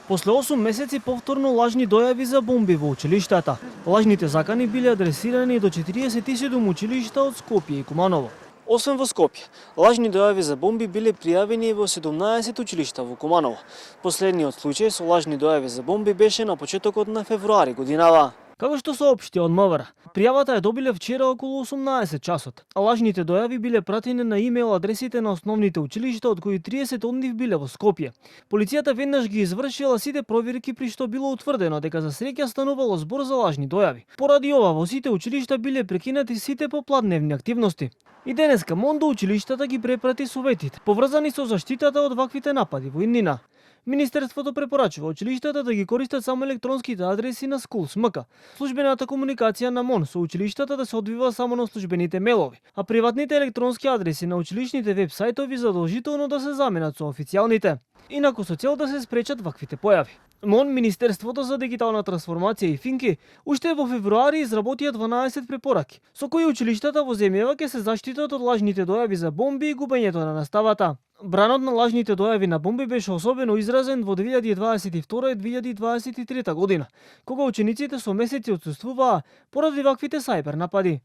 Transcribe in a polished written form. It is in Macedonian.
После 8 месеци повторно лажни дојави за бомби во училиштата. Лажните закани биле адресирани до 47 училишта од Скопје и Куманово. Освен во Скопје, лажни дојави за бомби биле пријавени и во 17 училишта во Куманово. Последниот случај со лажни дојави за бомби беше на почетокот на февруари годинава. Како што соопшти од МВР, пријавата ја добиле вчера околу 18 часот, а лажните дојави биле пратени на имейл адресите на основните училишта, од кои 30 од нив биле во Скопје. Полицијата веднаш ги извршила сите проверки, при што било утврдено дека за среќа станувало збор за лажни дојави. Поради ова во сите училишта биле прекинати сите попладневни активности. И денеска МОН до училиштата ги препрати советите, поврзани со заштитата од ваквите напади во иднина. Министерството препорачува училиштата да ги користат само електронските адреси на Schools.mk. Службената комуникација на МОН со училиштата да се одвива само на службените мелови, а приватните електронски адреси на училишните веб сајтови задолжително да се заменат со официјалните, инаку со цел да се спречат ваквите појави. МОН, Министерството за дигитална трансформација и Финки уште во февруари изработија 12 препораки, со кои училиштата во земјава ќе се заштитат од лажните дојави за бомби и губењето на наставата. Бранот на лажните дојави на бомби беше особено изразен во 2022 и 2023 година, кога учениците со месеци отсуствуваа поради ваквите сајбер напади.